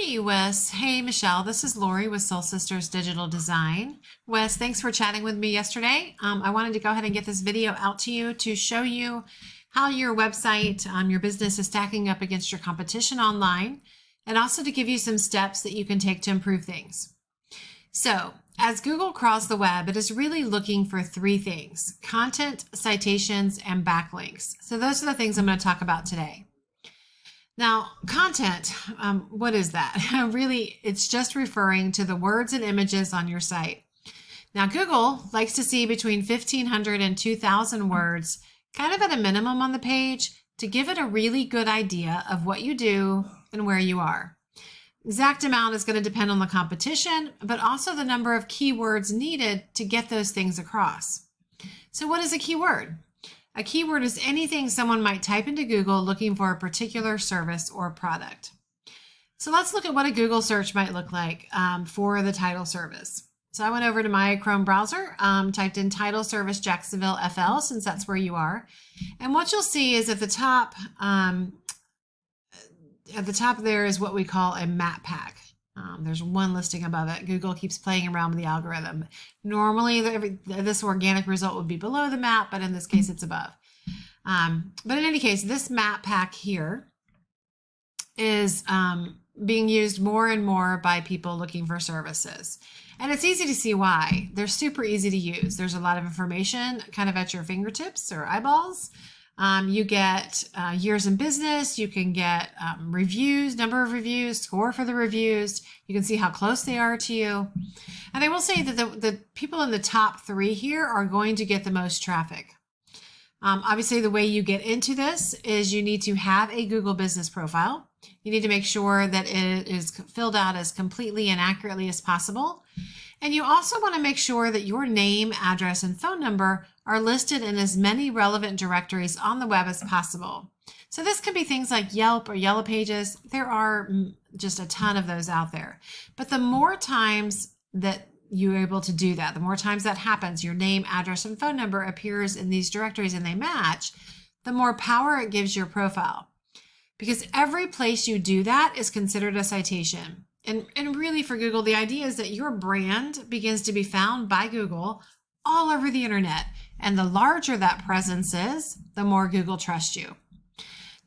Hey, Wes. Hey, Michelle. This is Lori with Soul Sisters Digital Design. Wes, thanks for chatting with me yesterday. I wanted to go ahead and get this video out to you to show you how your website, your business is stacking up against your competition online, and also to give you some steps that you can take to improve things. So, as Google crawls the web, it is really looking for three things: content, citations, and backlinks. So those are the things I'm going to talk about today. Now, content, what is that? Really, it's just referring to the words and images on your site. Now, Google likes to see between 1,500 and 2,000 words, kind of at a minimum on the page, to give it a really good idea of what you do and where you are. Exact amount is going to depend on the competition, but also the number of keywords needed to get those things across. So what is a keyword? A keyword is anything someone might type into Google looking for a particular service or product. So let's look at what a Google search might look like for the title service. So I went over to my Chrome browser, typed in title service Jacksonville FL, since that's where you are. And what you'll see is at the top there is what we call a map pack. There's one listing above it. Google keeps playing around with the algorithm. Normally, this organic result would be below the map, but in this case, it's above. But in any case, this map pack here is being used more and more by people looking for services. And it's easy to see why. They're super easy to use. There's a lot of information kind of at your fingertips or eyeballs. You get years in business, you can get reviews, number of reviews, score for the reviews. You can see how close they are to you. And I will say that the people in the top three here are going to get the most traffic. Obviously, the way you get into this is you need to have a Google business profile. You need to make sure that it is filled out as completely and accurately as possible. And you also want to make sure that your name, address, and phone number are listed in as many relevant directories on the web as possible. So this could be things like Yelp or Yellow Pages. There are just a ton of those out there. But the more times that you're able to do that, the more times that happens, your name, address, and phone number appears in these directories and they match, the more power it gives your profile. Because every place you do that is considered a citation. And really for Google, the idea is that your brand begins to be found by Google all over the internet. And the larger that presence is, the more Google trusts you.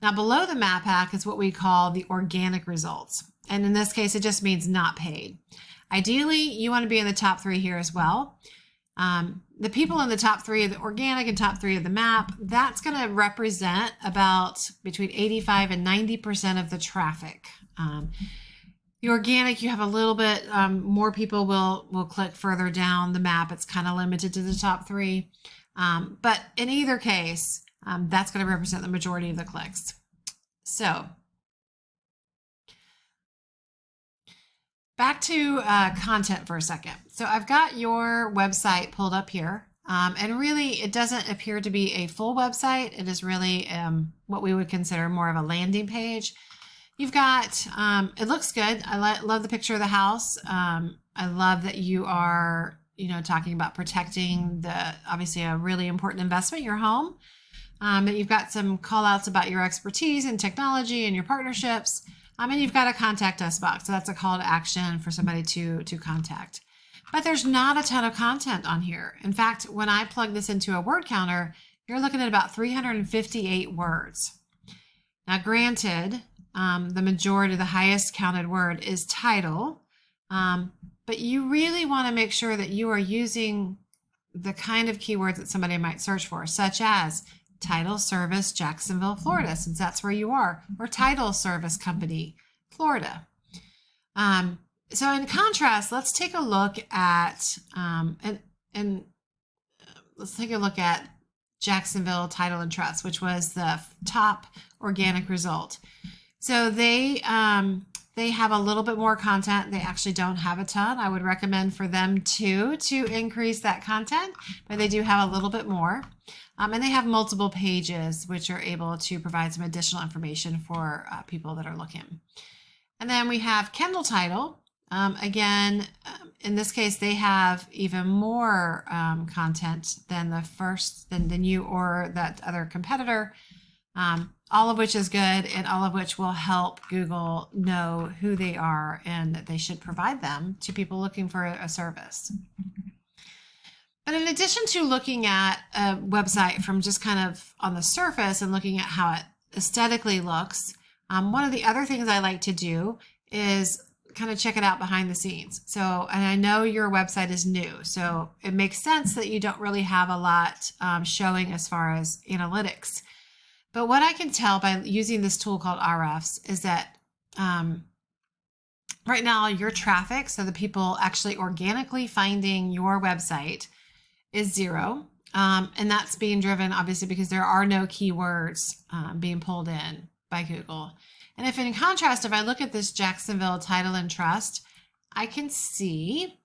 Now below the map pack is what we call the organic results. And in this case, it just means not paid. Ideally, you want to be in the top three here as well. The people in the top three of the organic and top three of the map, that's going to represent about between 85 and 90% of the traffic. The organic, you have a little bit more people will click further down the map. It's kind of limited to the top three. But in either case, that's going to represent the majority of the clicks. So back to content for a second. So I've got your website pulled up here. And really, it doesn't appear to be a full website. It is really what we would consider more of a landing page. You've got, it looks good. I love the picture of the house. I love that you are, talking about protecting obviously a really important investment, your home. And you've got some call outs about your expertise in technology and your partnerships. And you've got a contact us box. So that's a call to action for somebody to contact. But there's not a ton of content on here. In fact, when I plug this into a word counter, you're looking at about 358 words. Now, granted, the majority, the highest counted word is title, but you really want to make sure that you are using the kind of keywords that somebody might search for, such as title service Jacksonville, Florida, since that's where you are, or title service company, Florida. So in contrast, let's take a look at let's take a look at Jacksonville Title and Trust, which was the top organic result. So they have a little bit more content. They actually don't have a ton. I would recommend for them to increase that content, but they do have a little bit more. And they have multiple pages, which are able to provide some additional information for people that are looking. And then we have Kendall Title. Again, in this case, they have even more content than than you or that other competitor. all of which is good, and all of which will help Google know who they are and that they should provide them to people looking for a service. But in addition to looking at a website from just kind of on the surface and looking at how it aesthetically looks, one of the other things I like to do is kind of check it out behind the scenes. So, and I know your website is new, so it makes sense that you don't really have a lot showing as far as analytics. But what I can tell by using this tool called Ahrefs is that right now your traffic, so the people actually organically finding your website, is 0. And that's being driven obviously because there are no keywords being pulled in by Google. And if in contrast, if I look at this Jacksonville Title and Trust, I can see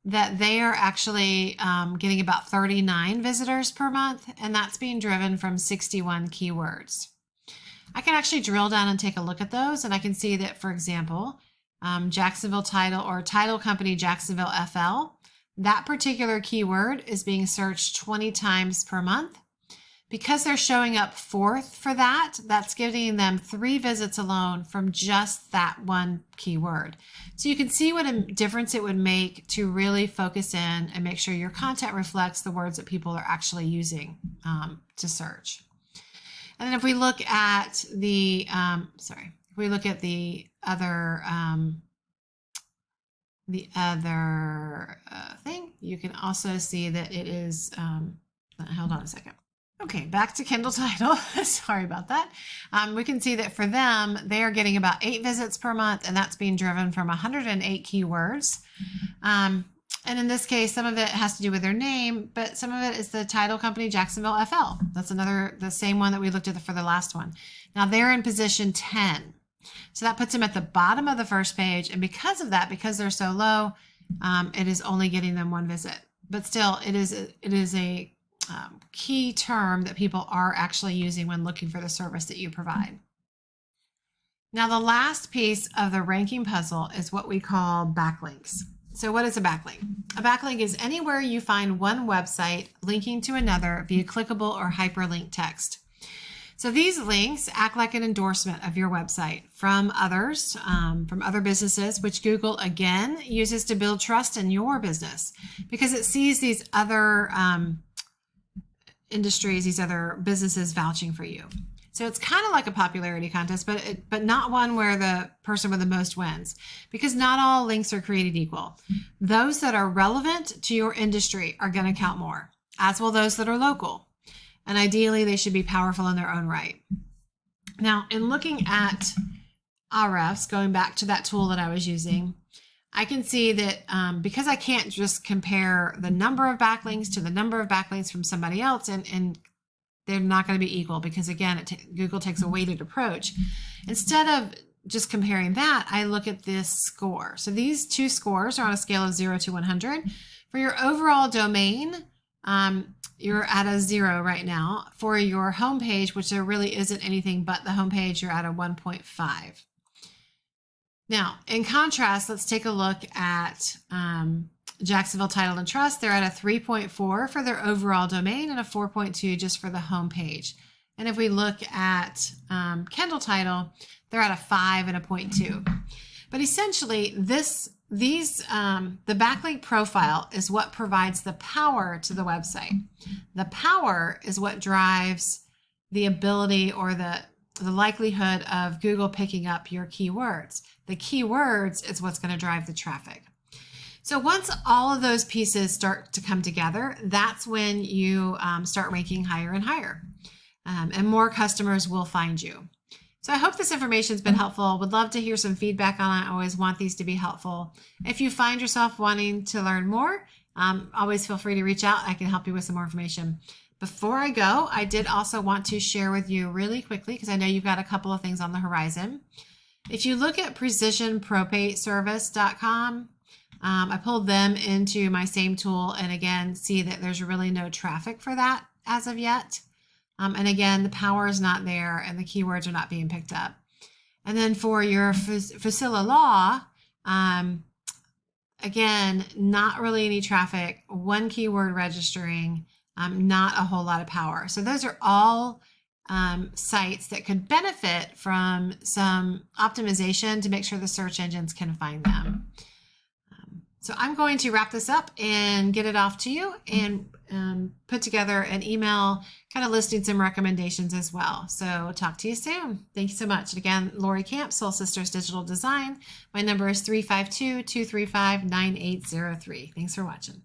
that they are actually getting about 39 visitors per month, and that's being driven from 61 keywords. I can actually drill down and take a look at those, and I can see that, for example, Jacksonville Title or Title Company Jacksonville FL, that particular keyword is being searched 20 times per month. Because they're showing up 4th for that, that's giving them 3 visits alone from just that one keyword. So you can see what a difference it would make to really focus in and make sure your content reflects the words that people are actually using to search. And then if we look at the, if we look at the other thing, you can also see that it is, hold on a second. Okay, back to Kindle Title. Sorry about that. We can see that for them, they are getting about 8 visits per month, and that's being driven from 108 keywords. And in this case, some of it has to do with their name, but some of it is the title company Jacksonville FL. That's the same one that we looked at for the last one. Now they're in position 10. So that puts them at the bottom of the first page. And because of that, because they're so low, it is only getting them 1 visit. But still, it is a key term that people are actually using when looking for the service that you provide. Now, the last piece of the ranking puzzle is what we call backlinks. So what is a backlink? A backlink is anywhere you find one website linking to another via clickable or hyperlink text. So these links act like an endorsement of your website from others, from other businesses, which Google, again, uses to build trust in your business because it sees these other industries, these other businesses vouching for you. So it's kind of like a popularity contest, but not one where the person with the most wins, because not all links are created equal. Those that are relevant to your industry are going to count more, as will those that are local. And ideally, they should be powerful in their own right. Now, in looking at Ahrefs, going back to that tool that I was using, I can see that because I can't just compare the number of backlinks to the number of backlinks from somebody else, and they're not going to be equal because, again, Google takes a weighted approach. Instead of just comparing that, I look at this score. So these 2 scores are on a scale of 0 to 100. For your overall domain, you're at a 0 right now. For your homepage, which there really isn't anything but the homepage, you're at a 1.5. Now, in contrast, let's take a look at Jacksonville Title and Trust. They're at a 3.4 for their overall domain and a 4.2 just for the homepage. And if we look at Kindle Title, they're at a 5 and a 0.2. But essentially, the backlink profile is what provides the power to the website. The power is what drives the ability or the likelihood of Google picking up your keywords. The keywords is what's going to drive the traffic. So once all of those pieces start to come together, that's when you start ranking higher and higher, and more customers will find you. So I hope this information has been helpful. Would love to hear some feedback on it. I always want these to be helpful. If you find yourself wanting to learn more, always feel free to reach out. I can help you with some more information. Before I go, I did also want to share with you really quickly, because I know you've got a couple of things on the horizon. If you look at precisionpropateservice.com, I pulled them into my same tool and again, see that there's really no traffic for that as of yet. And again, the power is not there and the keywords are not being picked up. And then for your Facilla Law, again, not really any traffic, 1 keyword registering, not a whole lot of power. So those are all sites that could benefit from some optimization to make sure the search engines can find them. So I'm going to wrap this up and get it off to you and put together an email kind of listing some recommendations as well. So talk to you soon. Thank you so much. And again, Lori Camp, Soul Sisters Digital Design. My number is 352-235-9803. Thanks for watching.